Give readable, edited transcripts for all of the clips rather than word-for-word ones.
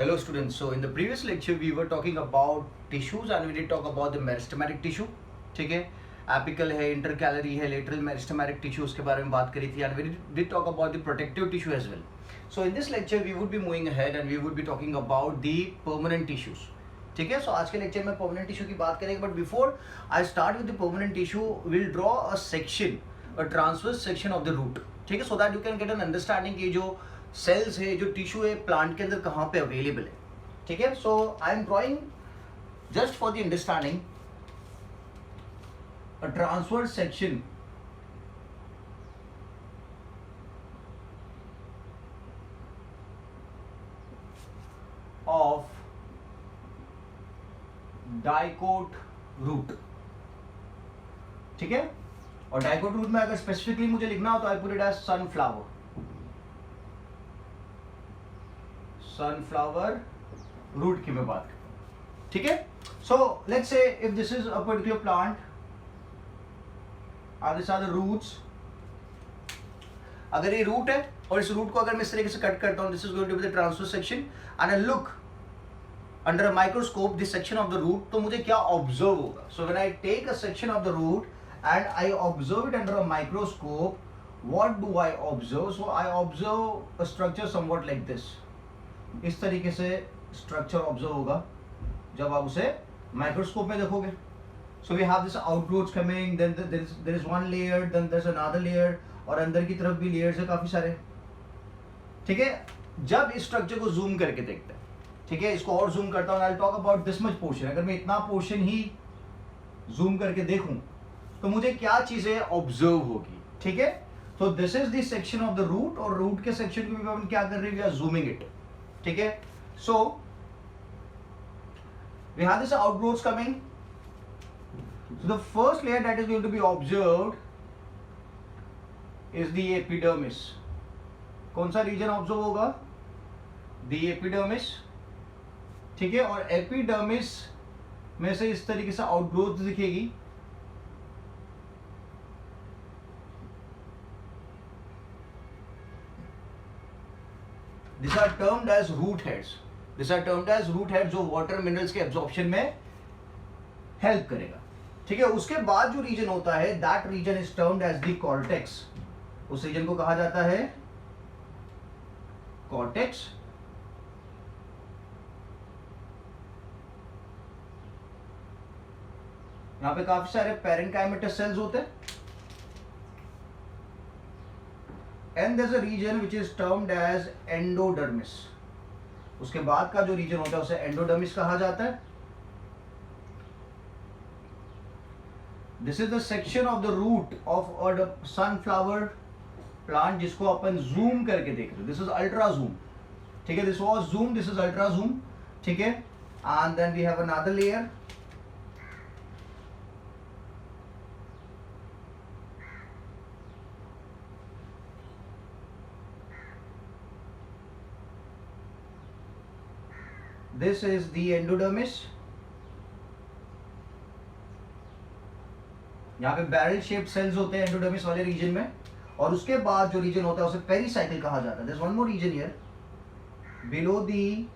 Hello students, so in the previous lecture we were talking about tissues and we did talk about the meristematic tissue. ठीक है, apical है, intercalary है, lateral meristematic tissue उसके बारे में बात करी थी and we did talk about the protective tissue as well. So in this lecture we would be moving ahead and we would be talking about the permanent tissues. ठीक है, so आज के लेक्चर में permanent tissue की बात करेंगे, but before I start with the permanent tissue, we'll draw a section, a transverse section of the root. ठीक है, so that you can get an understanding कि जो सेल्स है, जो टिश्यू है प्लांट के अंदर कहाँ पे अवेलेबल है. ठीक है, so I am drawing just for the understanding a transverse section of dicot root. ठीक है, और डाइकोट रूट में अगर स्पेसिफिकली मुझे लिखना हो तो I put it as sunflower. Sunflower root की मैं बात करता हूं. ठीक है, so let's say if this is a particular plant और दिस आर द रूट्स. अगर ये रूट है और इस रूट को अगर मैं इस तरीके से कट करता हूं, this is going to be the transverse section and I look under a microscope this section of the root, तो मुझे क्या ऑब्जर्व होगा. So when I take a section of the root and I observe it under a microscope, what do I observe? So I observe a structure somewhat like this. इस तरीके से structure observe होगा जब आप उसे microscope में देखोगे. So we have this outgrowths coming, then there is one layer, then there is another layer, और अंदर की तरफ भी लेयर्स है काफी सारे. ठीक है, जब इस स्ट्रक्चर को जूम करके देखते हैं, ठीक है, इसको और जूम करता हूं, I will talk about this much portion. अगर मैं इतना पोर्शन ही जूम करके देखूं तो मुझे क्या चीजें ऑब्जर्व होगी. ठीक है, तो this is the section of the root, और रूट के सेक्शन को भी हम क्या कर रहे हैं, वी आर जूमिंग इट. ठीक है, सो we have this outgrowths coming. So the first layer that is going to be observed is the epidermis. कौन सा रीजन ऑब्जर्व होगा? The epidermis. ठीक है, और एपिडर्मिस में से इस तरीके से आउटग्रोथ दिखेगी. These are termed as root heads. These are termed as root heads जो वाटर मिनरल्स के एब्जॉर्प्शन में हेल्प करेगा. ठीक है, उसके बाद जो रीजन होता है that region is termed as the cortex. उस रीजन को कहा जाता है कॉर्टेक्स. यहां पे काफी सारे पैरेन्काइमेटस सेल्स होते हैं. And there's a region which is termed as endodermis. उसके बाद का जो रीजन होता है उसे एंडोडर्मिस कहा जाता है. This is the section of the root of a sunflower plant जिसको अपन जूम करके देख रहे हैं. This is ultra zoom. ठीक है, this was zoom, this is ultra zoom. ठीक है, and then we have another layer. This is the endodermis. यहाँ पे बैरल शेप्ड सेल्स होते हैं एंडोडर्मिस वाले रीजन में, और उसके बाद जो रीजन होता है उसे पेरिसाइकिल कहा जाता है. There's one more region here below the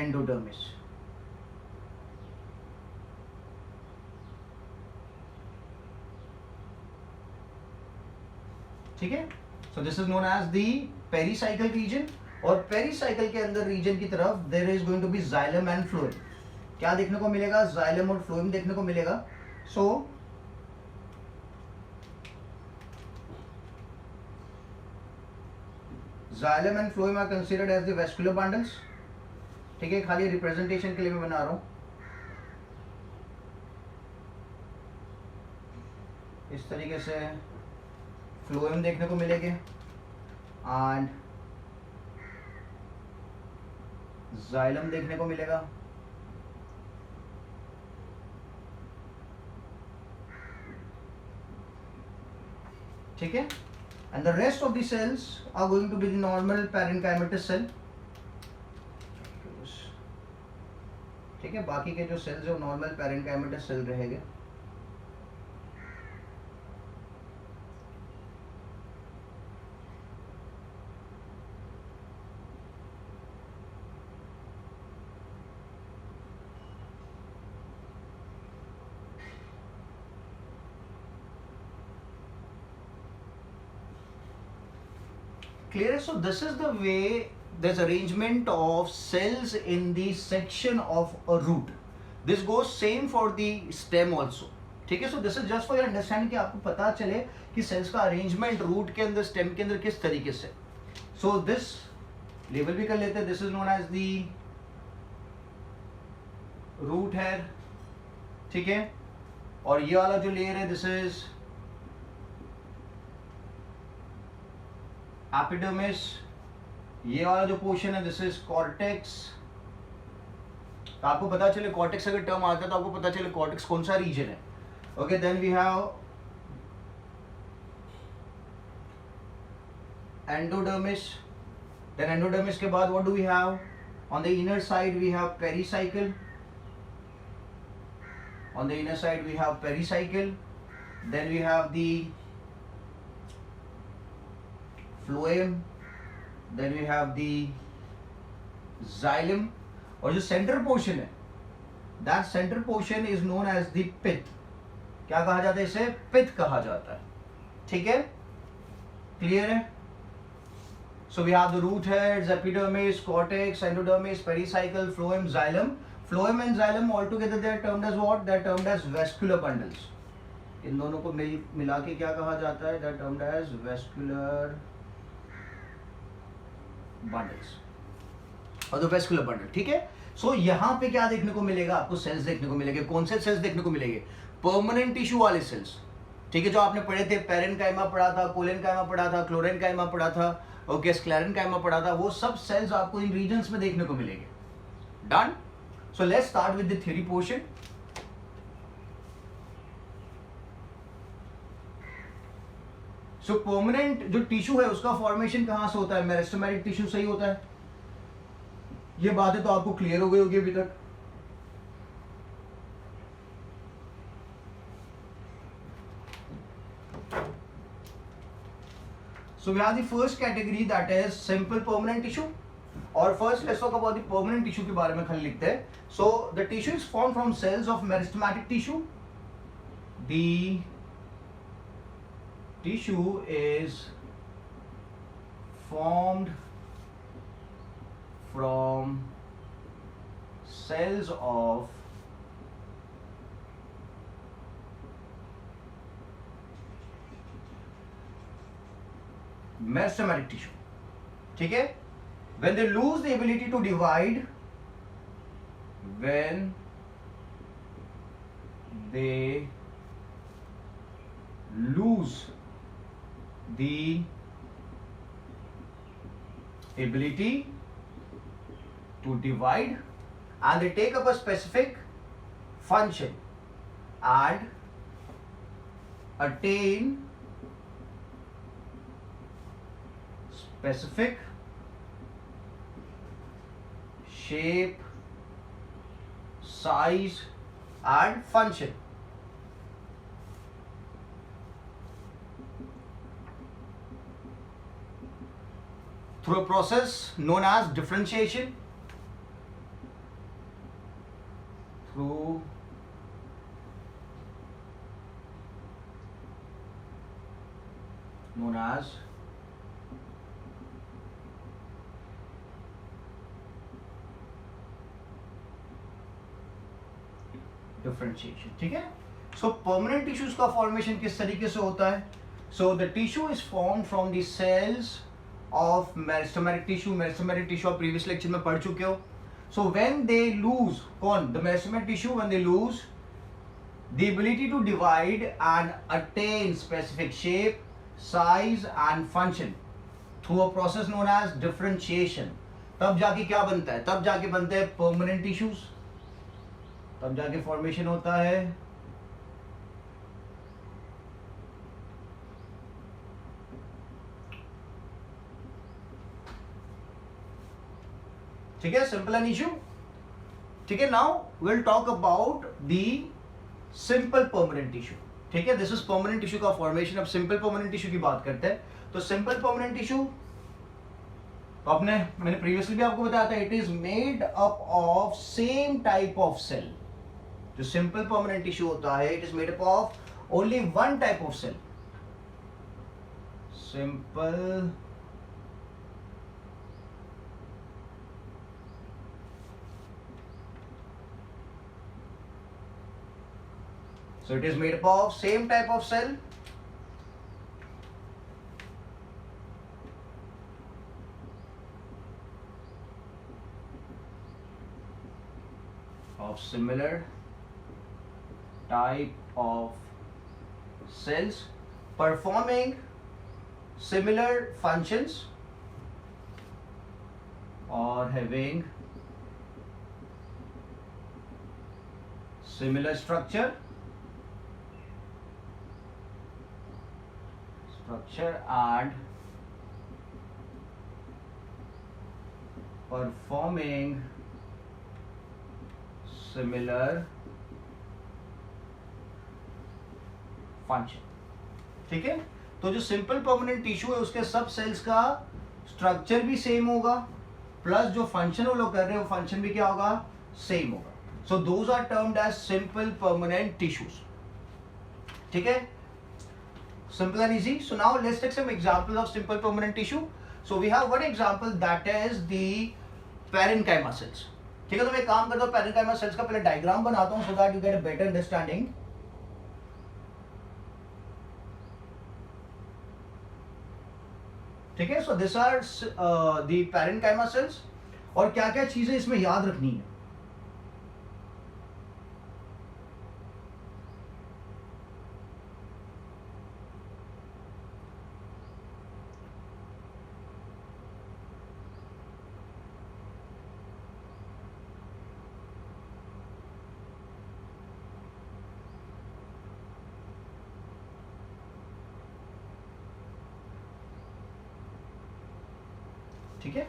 endodermis. ठीक है, so this is known as the pericycle region. और पेरिसाइकल के अंदर रीजन की तरफ there is going to be xylem and phloem. क्या देखने को मिलेगा? जाइलम और फ्लोएम देखने को मिलेगा. So xylem and phloem are considered as the vascular bundles. ठीक है, खाली रिप्रेजेंटेशन के लिए मैं बना रहा हूं. इस तरीके से फ्लोएम देखने को मिलेंगे एंड जाइलम देखने को मिलेगा. ठीक है, and the rest of the cells are going to be the normal parenchymatous cell. ठीक है, बाकी के जो सेल्स है वो नॉर्मल पैरेन्काइमेटस सेल रहेंगे. Clear? So this is the way there's arrangement of cells in the section of a root. This goes same for the stem also. ठीक है? So this is just for your understanding कि आपको पता चले कि cells का arrangement root के अंदर stem के अंदर किस तरीके से. So this label भी कर लेते हैं. This is known as the root hair. ठीक है? और ये वाला जो लेयर है this is एपिडर्मिस. ये वाला जो पोर्शन है दिस इज कॉर्टेक्स. तो आपको पता चले कॉर्टेक्स अगर टर्म आता है तो आपको पता चले कॉर्टेक्स कौन सा रीजन है. Okay, then we have endodermis. Then endodermis के बाद what do we have on the inner side? We have pericycle. On the inner side we have pericycle. Then we have the phloem, then we have the xylem. और जो center portion है that center portion is known as the pith. क्या कहा जाता है इसे? पिथ कहा जाता है. ठीक है, क्लियर है? So we have the root hairs, epidermis, cortex, endodermis, pericycle, phloem, xylem. Phloem and xylem altogether they are termed as what? They are termed as vascular bundles. इन दोनों को मिला के क्या कहा जाता है? They are termed as vascular bundles और the vascular bundle. ठीक है, सो यहाँ पे क्या देखने को मिलेगा आपको? सेल्स देखने को मिलेंगे. कौन से सेल्स देखने को मिलेंगे? परमानेंट टिश्यू वाले सेल्स. ठीक है, जो आपने पढ़े थे, पेरेनकाइमा पढ़ा था, कोलेनकाइमा पढ़ा था, क्लोरेनकाइमा पढ़ा था, ओके, स्क्लेरेनकाइमा पढ़ा था. वो सब सेल्स आपको इन रीजन्स में देखने को मिलेंगे. Done. So let's start with the theory portion. So permanent जो टिश्यू है उसका फॉर्मेशन कहां से होता है? मेरिस्टेमेटिक टिश्यू से ही होता है. ये बातें तो आपको क्लियर हो गई होगी अभी तक. So we have the first category that is simple permanent tissue. और first let's talk about the permanent tissue के बारे में खाली लिखते हैं. So the tissue is form from cells of meristematic tissue. The tissue is formed from cells of meristematic tissue. ठीक है, when they lose the ability to divide, when they lose the ability to divide and they take up a specific function and attain specific shape, size and function. Through a process known as differentiation. Through known as differentiation. ठीक है, so permanent tissues का formation किस तरीके से होता है? So the tissue is form from the cells of meristematic tissue. Meristematic tissue आप previous lecture में पढ़ चुके हो. So when they lose, कौन? The meristematic tissue, when they lose the ability to divide and attain specific shape, size and function through a process known as differentiation, तब जाके क्या बनता है? तब जाके बनते हैं permanent tissues. तब जाके formation होता है ठीक है, सिंपल एन इश्यू. ठीक है, now will talk about the simple permanent tissue. ठीक है, दिस इज परमानेंट टिश्यू का फॉर्मेशन. अब सिंपल परमानेंट टिश्यू की बात करते हैं. तो सिंपल परमानेंट टिश्यू तो मैंने प्रीवियसली भी आपको बताया था, it is made up of same type of cell. जो सिंपल परमानेंट टिश्यू होता है, it is made up of only one type of cell. Simple So it is made up of same type of cell, of similar type of cells performing similar functions or having similar structure and performing similar function. ठीक है, तो जो simple permanent tissue है उसके सब sales का structure भी same होगा, प्लस जो फंक्शन वो लोग कर रहे हैं वो फंक्शन भी क्या होगा, सेम होगा. So those are termed as simple permanent tissues. ठीक है, simple and easy. So now let's take some examples of simple permanent tissue. So we have one example that is the parenchyma cells. ठीक है, तो मैं एक काम करता हूँ, parenchyma cells का पहले डायग्राम बनाता हूँ so that you get a better understanding. ठीक है, so these are the parenchyma cells. और क्या क्या चीजें इसमें याद रखनी है. ठीक है,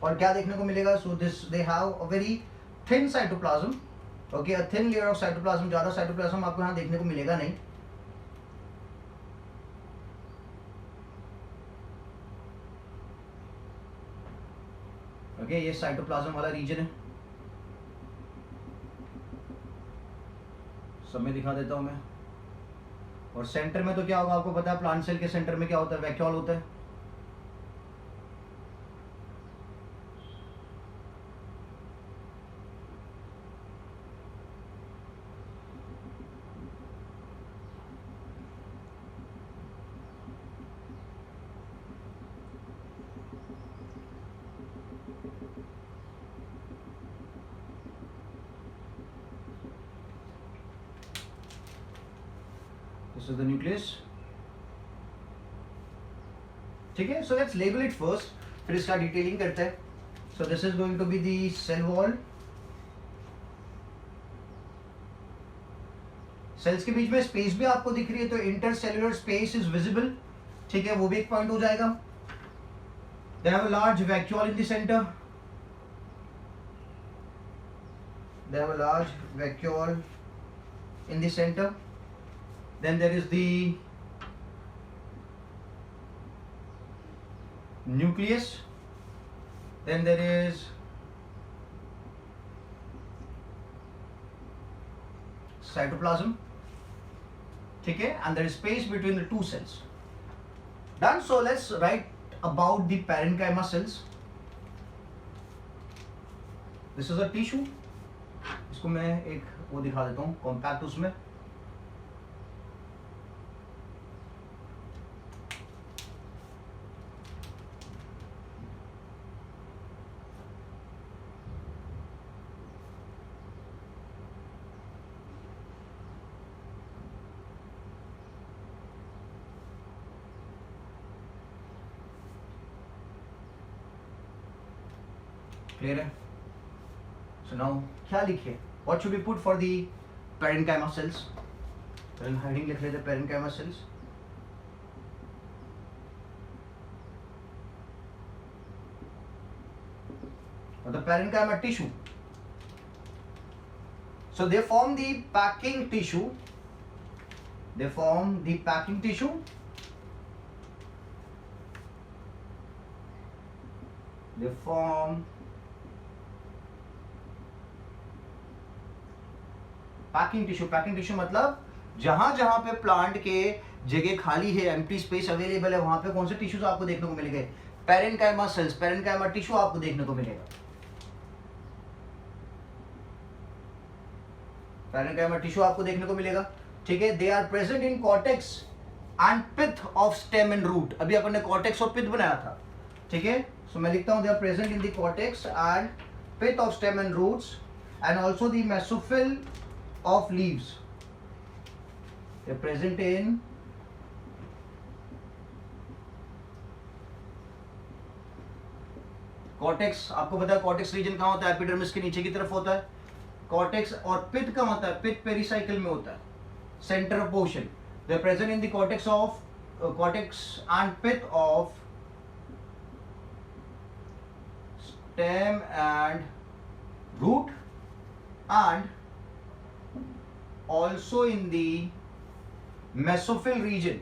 और क्या देखने को मिलेगा, so this they have a very thin cytoplasm. Okay, a thin layer of cytoplasm, ज्यादा साइटोप्लाज्म आपको यहाँ देखने को मिलेगा नहीं. ओके, ये साइटोप्लाज्म वाला रीजन है, सब में दिखा देता हूं मैं. और सेंटर में तो क्या होगा, आपको पता है प्लांट सेल के सेंटर में क्या होता है, वैक्यूल होता है. This is the nucleus. ठीक है, so let's label it first, फिर इसका डिटेलिंग करते हैं. So this is going to be the cell wall. Cells के बीच में स्पेस भी आपको दिख रही है, तो इंटरसेल्युलर स्पेस इज विजिबल. ठीक है, वो भी एक पॉइंट हो जाएगा. They have a large vacuole in the center. They have a large vacuole in the center. Then there is the nucleus. Then there is cytoplasm. ठीक है, and there is space between the two cells. Done. So let's write about the parenchyma cells. This is a tissue. इसको मैं एक वो दिखा देता हूँ compact उसमें. क्लियर है. सो नाउ क्या लिखे, what should be put for the parenchyma cells. Heading लिख लेते हैं पेरेन्काइमा सेल्स. और the parenchyma tissue, so they form the packing tissue. They form the packing tissue. They form packing tissue. Packing tissue मतलब जहां जहां पे plant के जगह खाली है, एम्प्टी स्पेस अवेलेबल है, वहां पे कौन से टिश्यूज आपको देखने को मिलेंगे, पेरेन्काइमा सेल्स, पेरेन्काइमा टिश्यू आपको देखने को मिलेगा. पैरेन्काइमा टिश्यू आपको देखने को मिलेगा, ठीक है। They are present in cortex and pith of stem and root. अभी अपन ने कॉर्टेक्स और पिथ बनाया था, ठीक है। सो मैं लिखता हूं they are present in the cortex and pith of stem and roots and also the mesophyll of leaves. They are present in cortex. आपको पता है कॉर्टेक्स रीजन कहां होता है? एपिडर्मिस के नीचे की तरफ होता है कॉर्टेक्स। और पिथ कहां होता है? पिथ पेरिसाइकिल में होता है, centre portion. They are present in the cortex of cortex and pith of stem and root and also in the mesophyll region,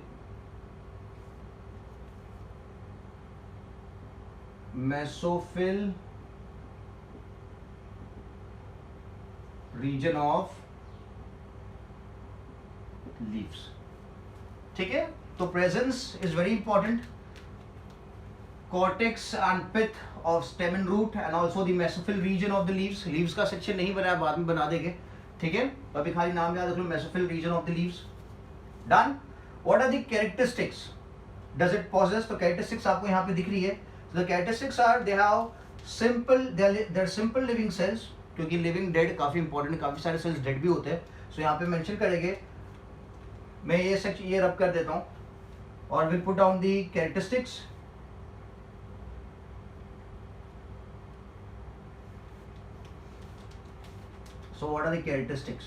mesophyll region of leaves, ठीक है। तो presence is very important, cortex and pith of stem and root and also the mesophyll region of the leaves। leaves का section नहीं बनाया, बाद में बना देंगे, ठीक है। अभी खाली नाम याद रख लो, mesophyll region of the leaves। Done। What are the characteristics? Does it possess? तो characteristics आपको यहाँ पे दिख रही है। So the characteristics are they have simple, they're simple living cells, क्योंकि living dead काफी important है, काफी सारे cells dead भी होते हैं। So यहाँ पे mention करेंगे, मैं ये सेक्शन ये रब कर देता हूँ और we'll put down the characteristics। So what are the characteristics?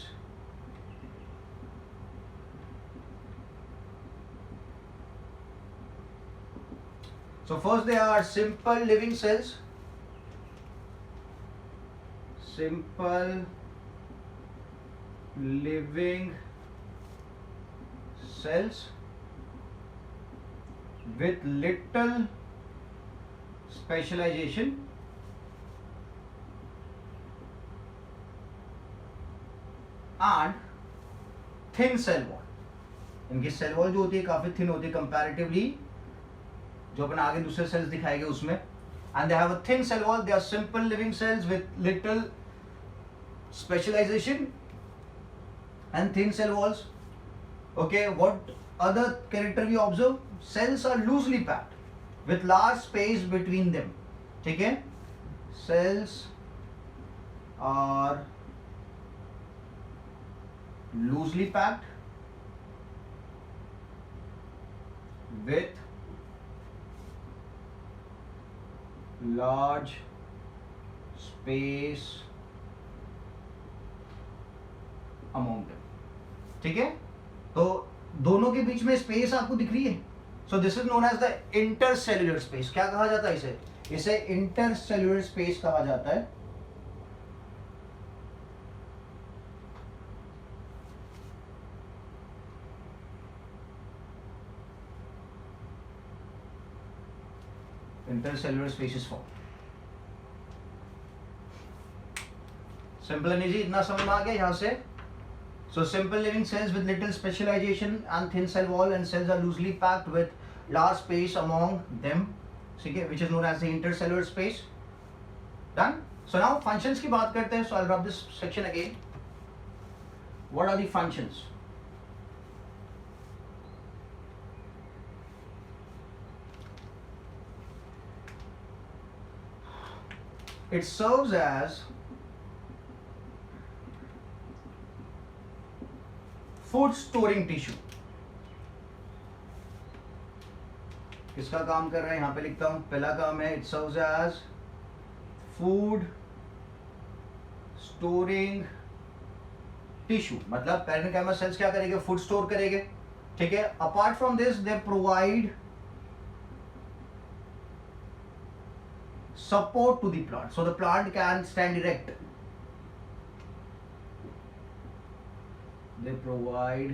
So first they are simple living cells, simple living cells with little specialization and thin cell wall। इनकी सेल वॉल जो होती है काफी थिन होती है कंपैरेटिवली जो अपन आगे दूसरे सेल्स दिखाएंगे उसमें। And they have a thin cell wall, they are simple living cells with little specialisation and thin cell walls. Okay, what other character we observe? Cells are loosely packed with large space between them, ठीक है। Cells are loosely packed with large space among them, ठीक है। तो दोनों के बीच में space आपको दिख रही है। So this is known as the intercellular space. क्या कहा जाता है इसे? इसे इंटरसेल्युलर स्पेस कहा जाता है। intercellular spaces form। Simple energy इतना समझ में आ गया यहाँ से। So simple living cells with little specialization and thin cell wall and cells are loosely packed with large space among them, which is known as the intercellular space। Done। So now functions की बात करते हैं। So I'll rub this section again। What are the functions? It serves as food storing tissue। किसका काम कर रहा है? यहां पे लिखता हूं, पहला काम है, it serves as food storing tissue। मतलब पैरेन्काइमा सेल्स क्या करेंगे? फूड स्टोर करेंगे, ठीक है। Apart from this they provide support to the plant, so the plant can stand erect। They provide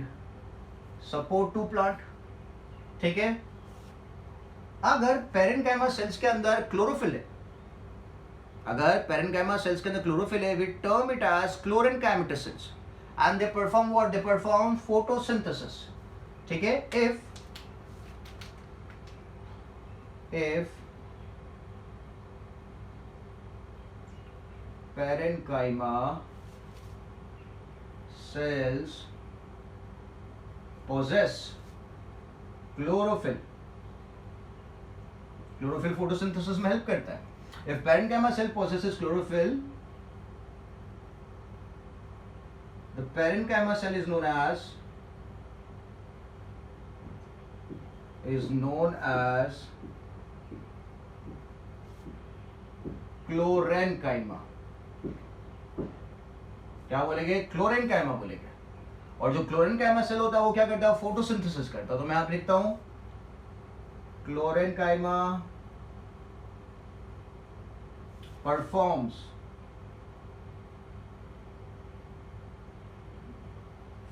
support to plant, ठीक है। अगर पैरेन्काइमा सेल्स के अंदर क्लोरोफिल है, अगर पैरेन्काइमा सेल्स के अंदर क्लोरोफिल है, we term it as chlorenchymatous cells and they perform what? They perform photosynthesis, ठीक है। if parenchyma cells possess chlorophyll. Chlorophyll photosynthesis में help करता है. If parenchyma cell possesses chlorophyll, the parenchyma cell is known as chlorenchyma. क्या बोलेंगे? Chlorenchyma बोलेंगे. और जो क्लोरेनकाइमा सेल होता है वो क्या करता है? फोटोसिंथेसिस करता है. तो मैं यहां पे लिखता हूं क्लोरेनकाइमा परफॉर्म्स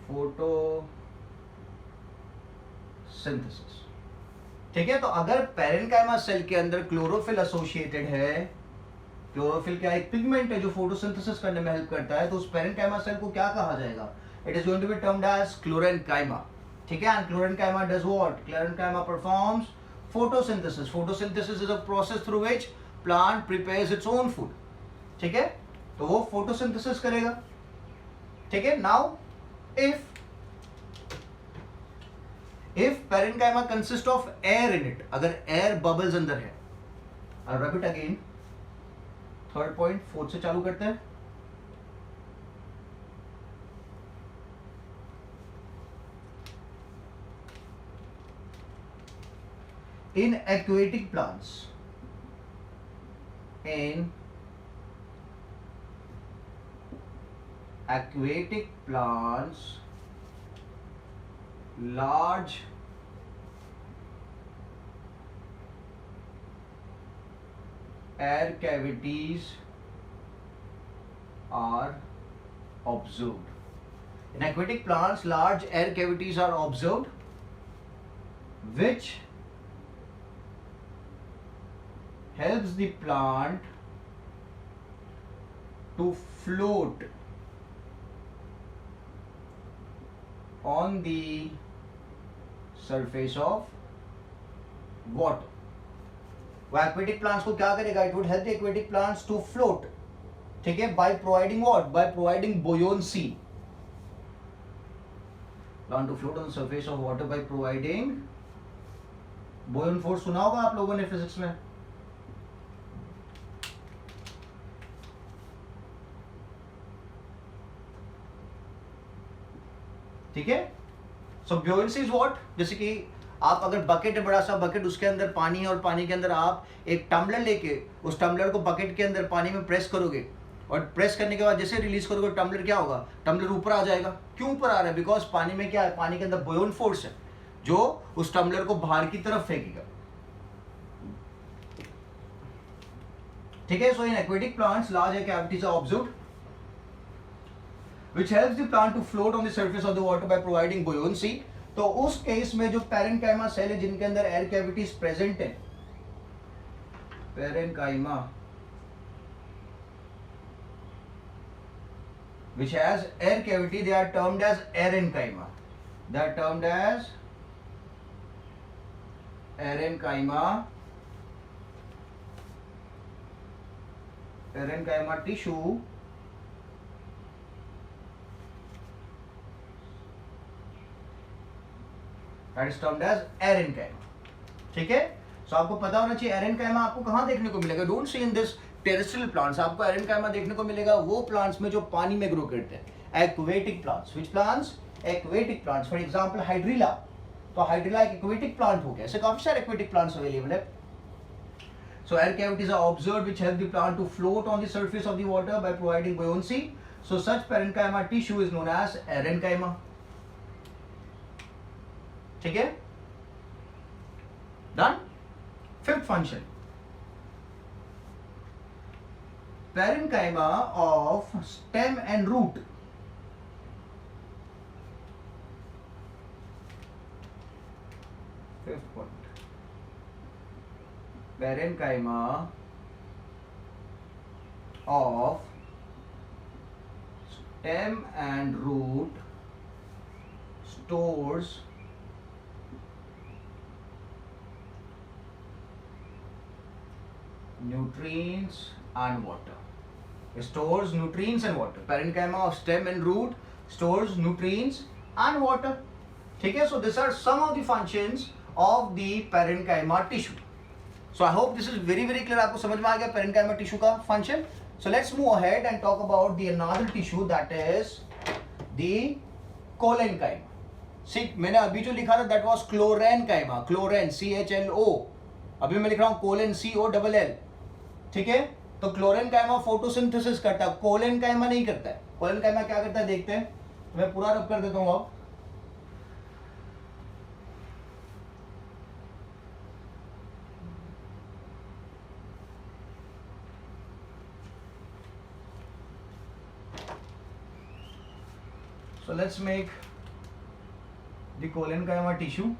फोटोसिंथेसिस. ठीक है. तो अगर पेरेनकाइमा सेल के अंदर क्लोरोफिल एसोसिएटेड है, क्लोरोफिल क्या एक पिगमेंट है जो फोटोसिंथेसिस करने में हेल्प करता है, तो उस पेरेनकाइमा सेल को क्या कहा जाएगा? It is going to be termed as chlorenchyma. ठीक है. And chlorenchyma does what? Chlorenchyma performs photosynthesis. Photosynthesis is a process through which plant prepares its own food. ठीक है. तो वो फोटोसिंथेसिस करेगा. ठीक है. Now if parenchyma consists of air in it, अगर air bubbles अंदर है, I'll repeat again, third point, fourth से चालू करते हैं. In aquatic plants, large air cavities are observed. In aquatic plants, large air cavities are observed, which helps the plant to float on the surface of water. वो aquatic plants को क्या करेगा? It would help the aquatic plants to float. ठीक है. By providing what? By providing buoyancy. Plant to float on the surface of water by providing buoyant force. सुना होगा आप लोगों ने फिजिक्स में. ठीक है. सो ब्योयेंसी इज व्हाट? जैसे कि आप अगर बकेट है, बड़ा सा बकेट, उसके अंदर पानी है और पानी के अंदर आप एक टम्बलर लेके उस टम्बलर को बकेट के अंदर पानी में प्रेस करोगे और प्रेस करने के बाद जैसे रिलीज करोगे टम्बलर क्या होगा? टम्बलर ऊपर आ जाएगा. क्यों ऊपर आ रहा है? बिकॉज पानी में क्या है? पानी के अंदर बुयोंट फोर्स है जो उस टम्बलर को बाहर की तरफ फेंकेगा. ठीक है. So in aquatic plants large air cavities are observed which helps the plant to float on the surface of the water by providing buoyancy. तो उस केस में जो पेरेनकाइमा सेल है जिनके अंदर एयर कैविटीज प्रेजेंट है, parenchyma which has air cavity, they are termed as aerenchyma. They are termed as aerenchyma. Parenchyma tissue that is termed as aerenchyma. ठीक है. सो आपको पता होना चाहिए एरेनकाइमा आपको कहाँ देखने को मिलेगा. Don't see in this terrestrial plants. आपको एरेनकाइमा देखने को मिलेगा वो प्लांट्स में जो पानी में ग्रो करते हैं. Aquatic plants. Which plants? Aquatic plants. For example hydrilla. तो हाइड्रिला एक एक्वेटिक प्लांट हो गया. ऐसे काफी सारे एक्वेटिक प्लांट्स अवेलेबल है. So air cavities are observed which help the plant to float on the surface of the water by providing buoyancy. So such parenchyma tissue is known as aerenchyma. ठीक है. Done. Fifth function. Parenchyma of stem and root. Fifth point. Parenchyma of stem and root stores nutrients and water. Stores nutrients and water. Parenchyma of stem and root stores nutrients and water. ठीक है, so these are some of the functions of the parenchyma tissue. So I hope this is very clear. आपको समझ में आ गया parenchyma tissue का function. So let's move ahead and talk about the another tissue, that is the cholenchyma. See, मैंने अभी जो लिखा था that was chlorenchyma, chlorene CHLO. अभी मैं लिख रहा हूँ colon COLL. ठीक है, तो क्लोरेनकाइमा फोटोसिंथेसिस करता है, कोलेनकाइमा नहीं करता है. कोलेनकाइमा क्या करता है देखते हैं, मैं पूरा रब कर देता हूँ अब. So let's make the cholenchyma tissue.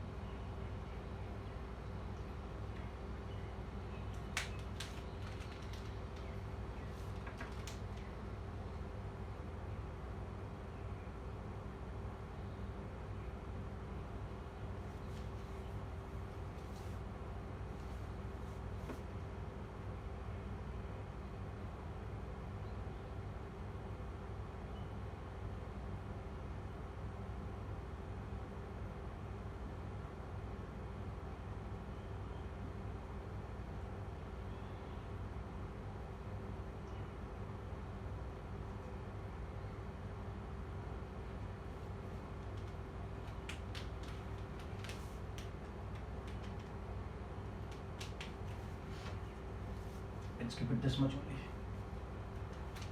Let's keep it this much only.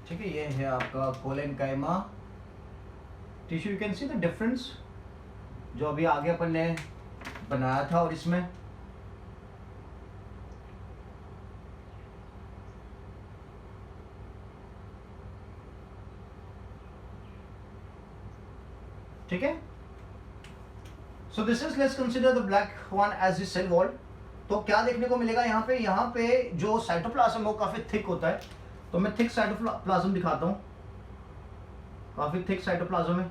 ठीक है, ये है आपका collenchyma tissue. You can see the difference जो अभी आगे अपन ने बनाया था और इसमें. ठीक है, so this is, let's consider the black one as the cell wall. तो क्या देखने को मिलेगा यहाँ पे जो साइटोप्लाज्म है वो काफी थिक होता है. तो मैं थिक साइटोप्लाज्म दिखाता हूँ, काफी थिक साइटोप्लाज्म है.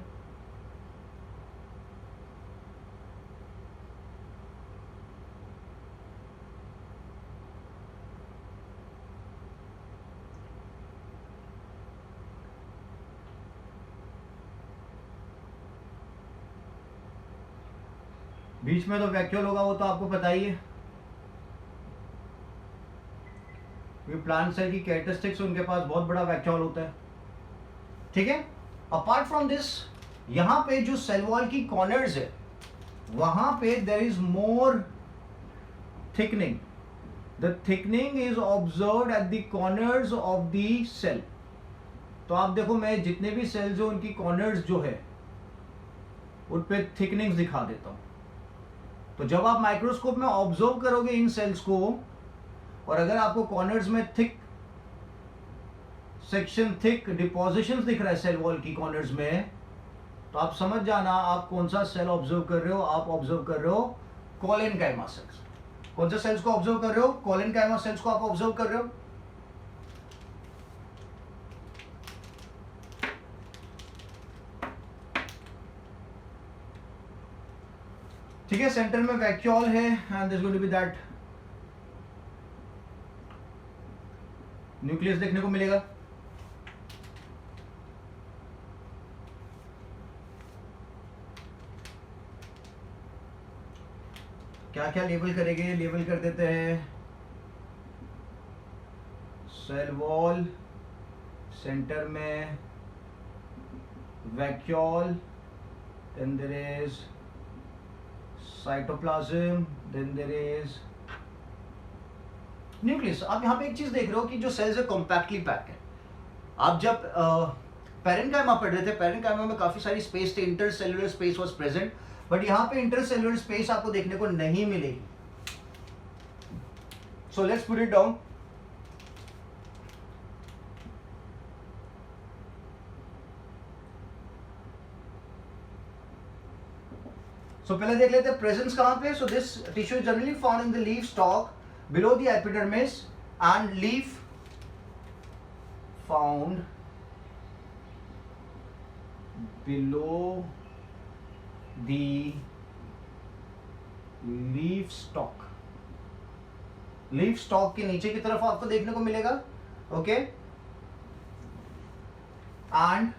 बीच में तो वैक्यूल होगा, वो तो आपको पता ही है. प्लांट सेल की कैरेक्टरिस्टिक्स, उनके पास बहुत बड़ा वैक्यूल होता है. ठीक है, अपार्ट फ्रॉम दिस यहाँ पे जो सेल वॉल की कॉर्नर्स है वहां पे there is more thickening. The thickening is observed at the corners of the cell. तो आप देखो, मैं जितने भी सेल्स हो उनकी कॉर्नर्स जो है उन पे थिकनिंग्स दिखा देता हूं. तो जब आप माइक्रोस्कोप में ऑब्जर्व करोगे इन सेल्स को, और अगर आपको कॉर्नर्स में थिक सेक्शन, थिक डिपोजिशंस दिख रहा है सेल वॉल की कॉर्नर्स में, तो आप समझ जाना आप कौन सा सेल ऑब्जर्व कर रहे हो. आप ऑब्जर्व कर रहे हो कोलेनकाइमा सेल्स. कौन से सेल्स को ऑब्जर्व कर रहे हो? कोलेनकाइमा सेल्स को आप ऑब्जर्व कर रहे हो. ठीक है, सेंटर में वैक्यूल है and this going to be that nucleus देखने को मिलेगा. क्या क्या लेबल करेंगे, लेबल कर देते हैं. सेल वॉल, सेंटर में vacuole, then there is cytoplasm, then there is nucleus. आप यहाँ पे एक चीज देख रहे हो कि जो सेल्स है कॉम्पैक्टली पैक है. आप जब पेरेन्काइमा पढ़ रहे थे, पेरेन्काइमा में काफी सारी स्पेस थे, intercellular space was present, but यहाँ पे इंटरसेल्युलर स्पेस आपको देखने को नहीं मिलेगी. So let's put it down. So पहले देख लेते हैं प्रेजेंस कहां पे. So this tissue is generally found in the leaf stalk below the epidermis, and leaf found below the leaf stalk. Leaf stock के नीचे की तरफ आपको देखने को मिलेगा. ओके, एंड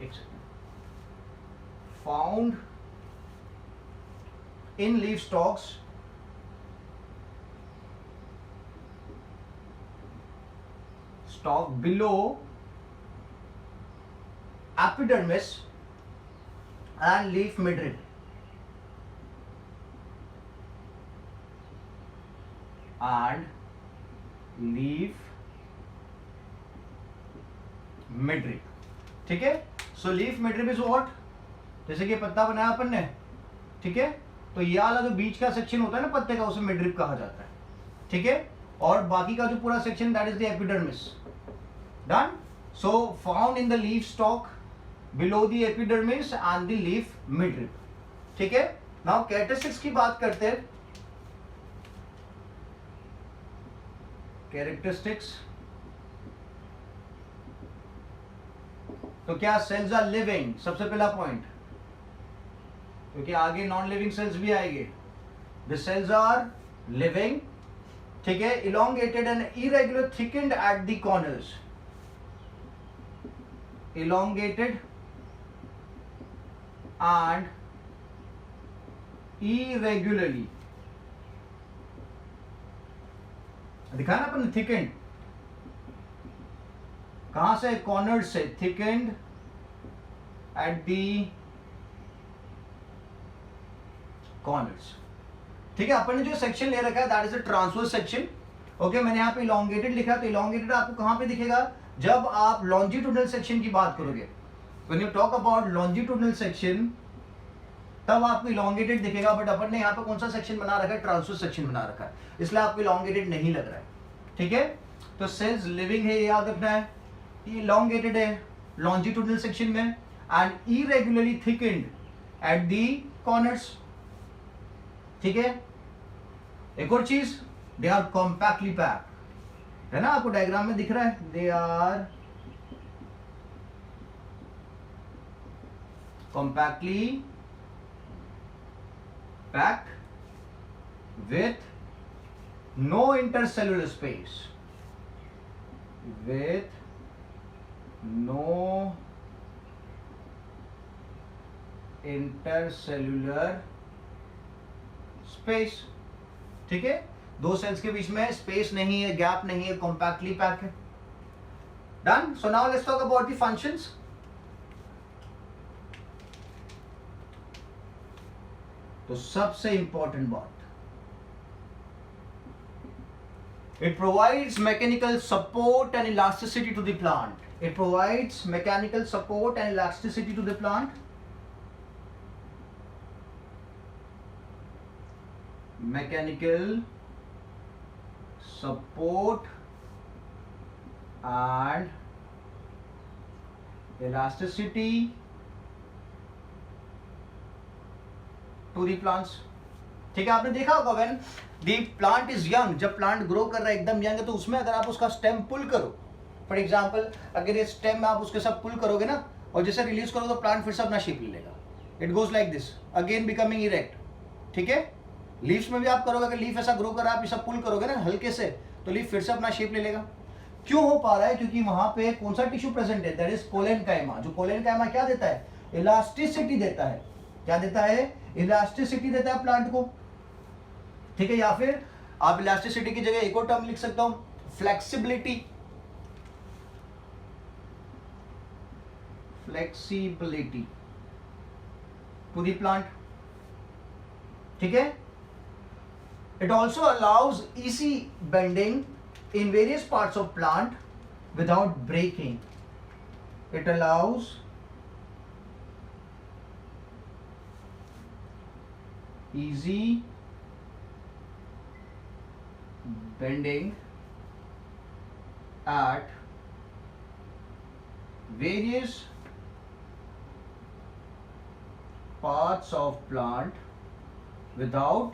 एक second, found in leaf stocks stock below epidermis and leaf midrib. And leaf midrib. ठीक है, सो लीफ मिडरिप इज व्हाट, जैसे कि पत्ता बनाया अपन ने, ठीक है, तो ये वाला जो बीच का सेक्शन होता है ना पत्ते का, उसे मिडरिप कहा जाता है. ठीक है, और बाकी का जो पूरा section that is the epidermis. Done. So found in the leaf stock below the epidermis and the leaf midrib. ठीक है, नाउ कैरेक्टरिस्टिक्स की बात करते हैं. कैरेक्टरिस्टिक्स, तो क्या सेल्स आर लिविंग, सबसे पहला पॉइंट, क्योंकि आगे नॉन लिविंग सेल्स भी आएंगे. The cells are living. ठीक है, elongated and irregular thickened at the corners. Elongated and irregularly, दिखाया ना अपन थिकेंड, कहां से, कॉर्नर से, थिकेंड एट दी कॉर्नर्स. ठीक है, अपन ने जो सेक्शन ले रखा है that is a transverse section. Okay, मैंने यहां पे इलोंगेटेड लिखा, तो इलोंगेटेड आपको कहां पे दिखेगा, जब आप लॉन्जिट्यूडनल सेक्शन की बात करोगे. When you talk about longitudinal section तब आपको इलोंगेटेड दिखेगा. बट अपन ने यहाँ पे कौन सा सेक्शन बना रखा है, ट्रांसवर्स सेक्शन बना रखा है, इसलिए आपको इलोंगेटेड नहीं लग रहा है. ठीक है, तो सेल्स लिविंग है, ये याद रखना है. इलोंगेटेड है लॉन्जिट्यूडनल सेक्शन में and irregularly thickened at the corners. ठीक है, एक और चीज, दे आर कॉम्पैक्टली पैक्ड, है ना, आपको डायग्राम में दिख रहा है, they are compactly packed with no intercellular space, with no intercellular space. ठीक है, दो सेल्स के बीच में स्पेस नहीं है, गैप नहीं है, कॉम्पैक्टली पैक है. Done. So now let's talk about the functions. तो सबसे इंपॉर्टेंट बात, it provides mechanical support and elasticity to the plant. It provides mechanical support and elasticity to the plant. Mechanical support and elasticity to the plants. ठीक है, आपने देखा होगा when the plant is young, जब plant grow कर रहा है एकदम यंग है, तो उसमें अगर आप उसका स्टेम पुल करो, फॉर एग्जांपल अगर ये स्टेम में आप उसके साथ पुल करोगे ना और जैसे रिलीज करोगे तो प्लांट फिर से अपना शेप ले लेगा. It goes like this, again becoming erect. ठीक है, लीव्स में भी आप करोगे, अगर लीफ ऐसा ग्रो कर रहा है, आप ऐसा पुल करोगे ना हल्के से, तो लीफ फिर से अपना शेप ले लेगा. क्यों हो पा रहा है, क्योंकि वहां पे कौन सा टिश्यू प्रेजेंट है, दैट इज कोलेनकाइमा. जो कोलेनकाइमा क्या देता है, इलास्टिसिटी देता है. क्या देता है, इलास्टिसिटी देता है प्लांट को. ठीक है, या फिर आप इलास्टिसिटी की जगह एक और टर्म लिख सकता हूं, flexibility. Flexibility to the plant. ठीक है, it also allows easy bending in various parts of plant without breaking. It allows easy bending at various parts of plant without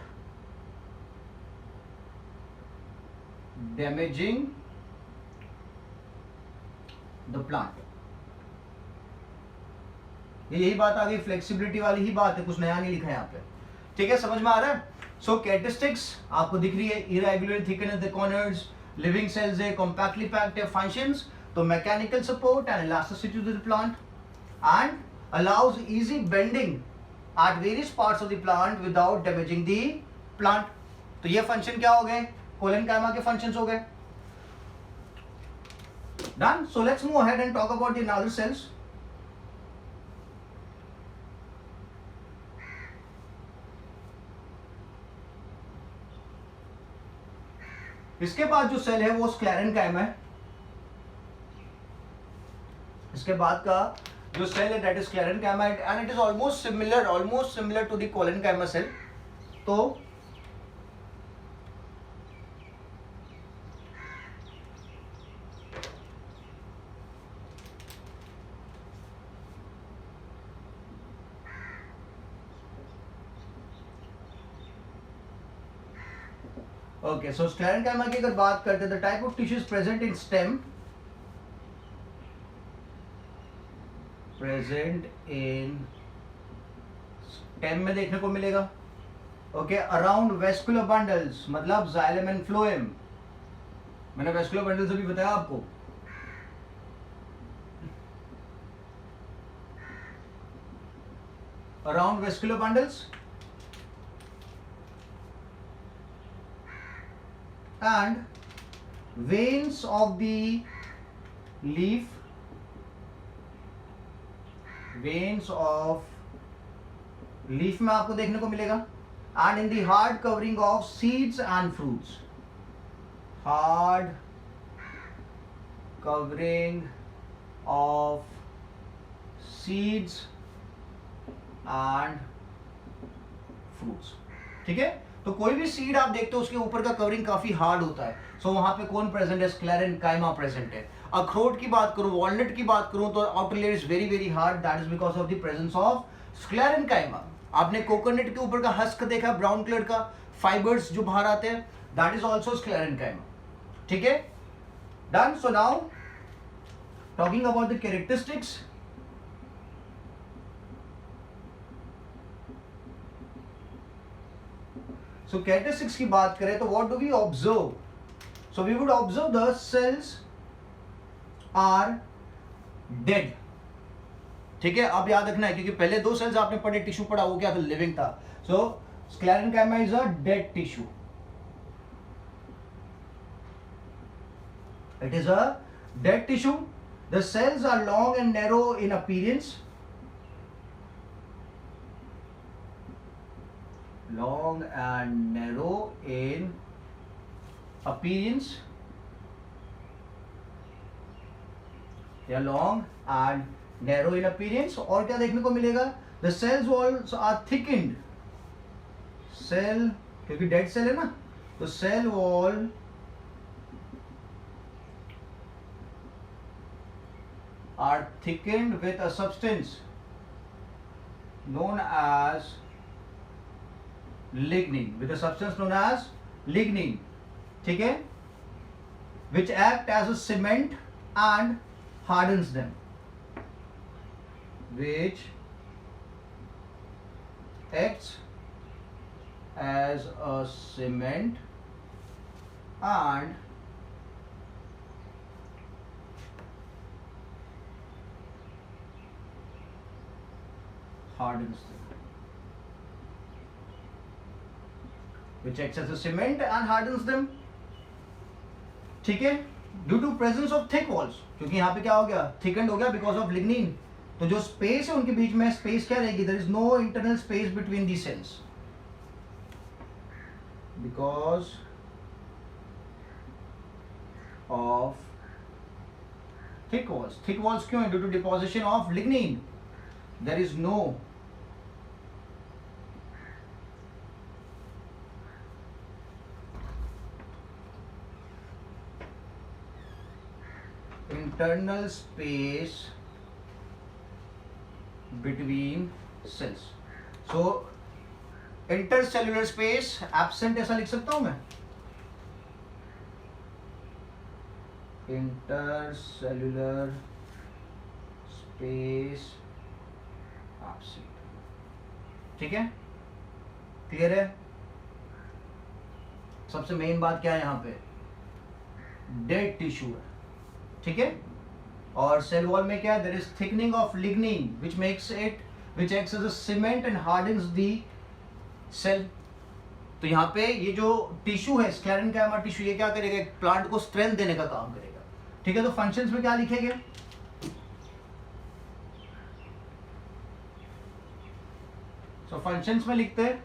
damaging the plant. यही बात आ गई, flexibility वाली ही बात है, कुछ नया नहीं लिखा है यहाँ पे. ठीक है, समझ में आ रहा है. सो कैरेक्टरिस्टिक्स आपको दिख रही है, irregular thickness of the corners, living cells है, कॉम्पैक्टली पैक्ड है. फंक्शंस तो mechanical support and elasticity to the plant and allows easy bending at various parts of the plant without damaging the plant. तो ये function क्या हो गए, collenchyma के functions हो गए. Done. So let's move ahead and talk about the another cells. इसके बाद जो सेल है वो स्क्लेरेनकाइमा है. इसके बाद का जो सेल है that is sclerenchyma and it is almost similar to the collenchyma cell. तो ओके, सो स्क्लेरेनकाइमा की अगर बात करते हैं, the type of tissue is present in stem, में देखने को मिलेगा. ओके, अराउंड वेस्कुलर बंडल्स, मतलब जाइलम एंड फ्लोएम. मैंने वेस्कुलर बंडल्स अभी बताया आपको. Around vascular bundles and veins of the leaf, veins of leaf में आपको देखने को मिलेगा. and in the hard covering of seeds and fruits, hard covering of seeds and fruits. ठीक है, तो कोई भी सीड आप देखते हो उसके ऊपर का कवरिंग काफी हार्ड होता है. सो वहां पे कौन प्रेजेंट है, स्क्लेरेनकाइमा प्रेजेंट है. अखरोट की बात करूं, वॉलनट की बात करूं तो outer layer is very very hard, that is because of the presence of sclerenchyma. आपने कोकोनट के ऊपर का हस्क देखा, ब्राउन कलर का फाइबर्स जो बाहर आते हैं, दैट इज ऑल्सो स्क्लेरेनकाइमा. ठीक है, done. So now talking about the characteristics. So characteristics की बात करें तो what do we observe? So we would observe the cells are dead. ठीक है, अब याद रखना है क्योंकि पहले दो सेल्स आपने पढ़े, टिश्यू पढ़ा, वो क्या था, लिविंग था. So sclerenchyma is a dead tissue. It is a dead tissue. The cells are long and narrow in appearance. Long and narrow in appearance. They are long and narrow in appearance. और क्या देखने को मिलेगा, the cells walls are thickened. Cell, क्योंकि dead cell है ना, तो cell wall are thickened with a substance known as lignin, with a substance known as lignin. ठीक है, which act as a cement and hardens them, which acts as a cement and hardens them. Which acts as a cement and hardens them. ठीक है, due to presence of thick walls, क्योंकि यहाँ पे क्या हो गया, थिकन्ड हो गया बिकॉज ऑफ लिग्निन. तो जो स्पेस है उनके बीच में, स्पेस क्या रहेगी, there is no internal space between the cells because of thick walls. Thick walls क्यों है, due to deposition of lignin. There is no internal space between cells. So intercellular space absent, ऐसा लिख सकता हूं मैं, intercellular space absent. ठीक है, clear है. सबसे मेन बात क्या है यहाँ पे, डेड टिश्यू है. ठीक है, और सेल वॉल में क्या है, there is thickening of lignin which makes it which acts as a cement and hardens the cell. तो यहाँ पे ये जो टिश्यू है स्क्लेरेन्काइमा टिश्यू, ये क्या करेगा, एक प्लांट को स्ट्रेंथ देने का काम करेगा। ठीक है, तो फंक्शंस में क्या लिखेंगे, सो फंक्शंस में लिखते हैं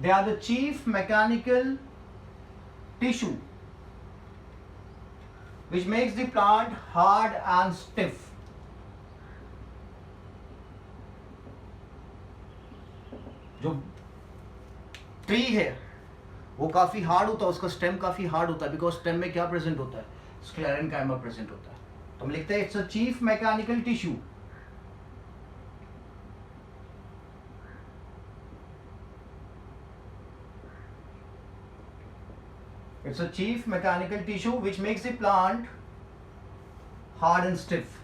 they are the chief mechanical tissue which makes the plant hard and stiff। जो ट्री है वो काफी हार्ड होता है, उसका स्टेम काफी हार्ड होता है, बिकॉज स्टेम में क्या प्रेजेंट होता है, स्क्लेरेन्काइमा प्रेजेंट होता है। तो हम लिखते हैं it's a chief mechanical tissue It's a chief mechanical tissue which makes the plant hard and stiff.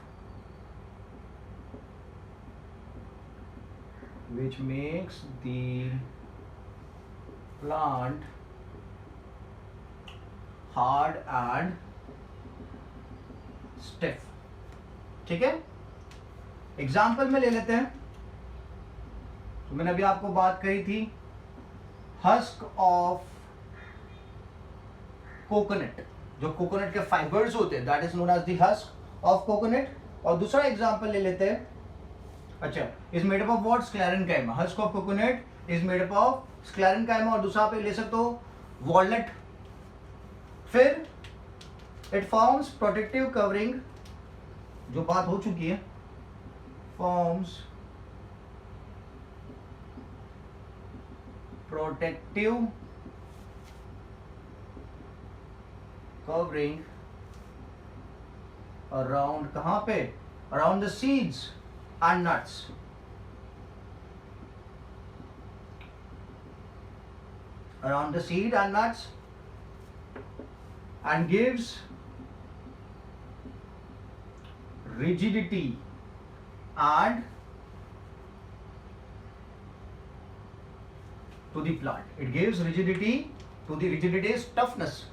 Which makes the plant hard and stiff. ठीक है, एग्जाम्पल में ले लेते हैं। तो मैंने अभी आपको बात कही थी हस्क ऑफ कोकोनट, जो कोकोनट के फाइबर्स होते हैं, that is known as the husk of coconut. और दूसरा एग्जांपल ले लेते हैं, अच्छा, is made up of what, sclerenchyma. Husk of coconut is made up of sclerenchyma. और दूसरा पे ले सकते हो वॉलनट। फिर इट फॉर्म्स प्रोटेक्टिव कवरिंग, जो बात हो चुकी है, फॉर्म्स प्रोटेक्टिव covering around, कहां पे, around the seeds and nuts। around the seed and nuts, and gives rigidity and to the plant, it gives rigidity to the, rigidity is toughness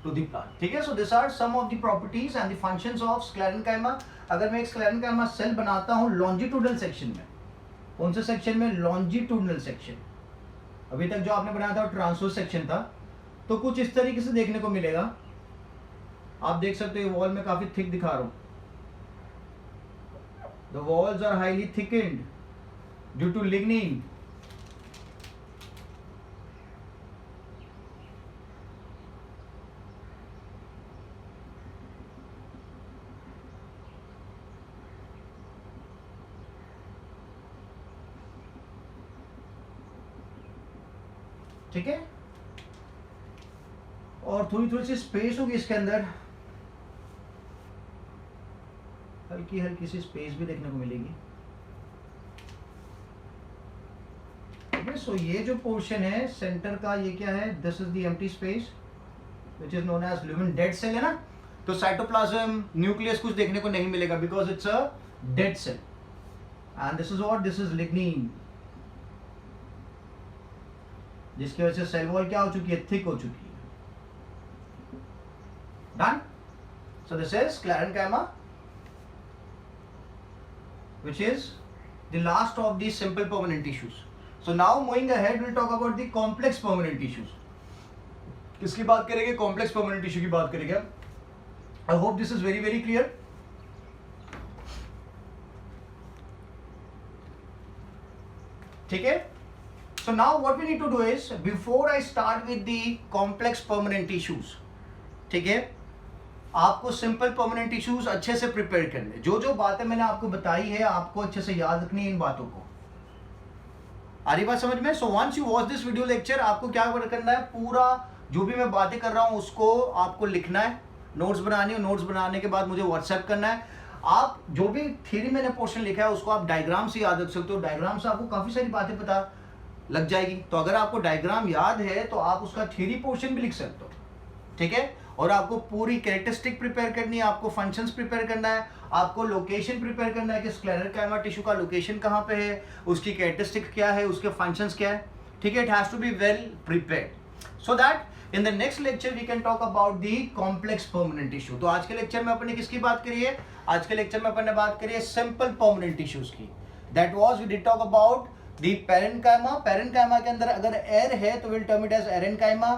to the plant। ठीक है, so these are some of the properties and the functions of sclerenchyma। अगर मैं एक sclerenchyma cell बनाता हूँ longitudinal section में, कौन से सेक्शन में, longitudinal सेक्शन, अभी तक जो आपने बनाया था ट्रांसवर्स सेक्शन था, तो कुछ इस तरीके से देखने को मिलेगा। आप देख सकते हो वॉल में काफी थिक दिखा रहा हूं, the walls are highly thickened due to lignin. ठीक है, और थोड़ी थोड़ी सी स्पेस होगी इसके अंदर, हल्की हल्की सी स्पेस भी देखने को मिलेगी। ठीक है, सो ये जो पोर्शन है सेंटर का, ये क्या है, this is the empty space which is known as living dead cell, है ना। तो साइटोप्लाज्म, न्यूक्लियस कुछ देखने को नहीं मिलेगा because it's a dead cell, and this is what, this is lignin, जिसकी वजह से सेल वॉल क्या हो चुकी है, थिक हो चुकी है। Done. So this is sclerenchyma which is the last of the simple permanent tissues। So now moving ahead we'll talk about the complex permanent tissues। किसकी बात करेंगे, कॉम्प्लेक्स परमानेंट टिश्यू की बात करेंगे। I hope this is very very clear. ठीक है, so now what we need to do is, before I start with the complex permanent tissues, ठीक है, आपको सिंपल परमानेंट टिश्यूज अच्छे से प्रिपेयर करने, जो जो बातें मैंने आपको बताई है आपको अच्छे से याद रखनी है इन बातों को। आ रही बात समझ में? So once you watch this video lecture, आपको क्या करना है, पूरा जो भी मैं बातें कर रहा हूं उसको आपको लिखना है, नोट्स बनानी है, नोट्स बनाने के बाद मुझे व्हाट्सएप करना है। आप जो भी थ्योरी मैंने पोर्शन लिखा है उसको आप डायग्राम से याद रख सकते हो, डायग्राम से आपको काफी सारी बातें पता लग जाएगी। तो अगर आपको डायग्राम याद है तो आप उसका थ्योरी पोर्शन भी लिख सकते हो। ठीक है, और आपको पूरी कैरेक्टरिस्टिक प्रिपेयर करनी है, आपको फंक्शंस प्रिपेयर करना है, आपको लोकेशन प्रिपेयर करना है कि स्क्लेरेन्काइमा टिश्यू का लोकेशन कहाँ पे है, उसकी कैरेक्टरिस्टिक क्या है, उसके फंक्शंस क्या है। ठीक है, it has to be well prepared so that in the next lecture we can talk about the complex permanent tissue. तो आज के लेक्चर में अपन ने किसकी बात करी है? आज के लेक्चर में अपन ने बात करी है सिंपल परमानेंट टिश्यूज की। That was we did talk about the parenchyma. Parenchyma के अंदर अगर एयर है तो will term it as aerenchyma.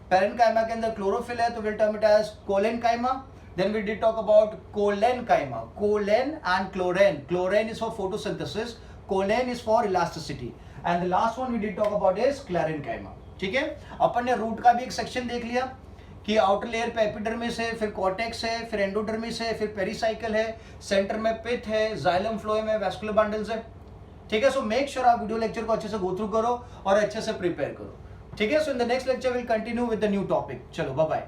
Parenchyma के अंदर क्लोरोफिल है तो will term it as collenchyma. Then we did talk about colenenchyma, colen and chlorine. Chlorine is for photosynthesis, colen is for elasticity, and the last one we did talk about is sclerenchyma. ठीक है, अपन ने root का भी एक section देख लिया कि outer layer पे एपिडर्मिस है, फिर कॉर्टेक्स है, फिर एंडोडर्मिस है, फिर पेरिसाइकल है, सेंटर में पिथ है, जाइलम फ्लोएम है, वैस्कुलर बंडल्स है। ठीक है, सो मेक श्योर आप वीडियो लेक्चर को अच्छे से गो थ्रू करो और अच्छे से प्रिपेयर करो। ठीक है, so in the next lecture will continue with the new topic. चलो बाय बाय।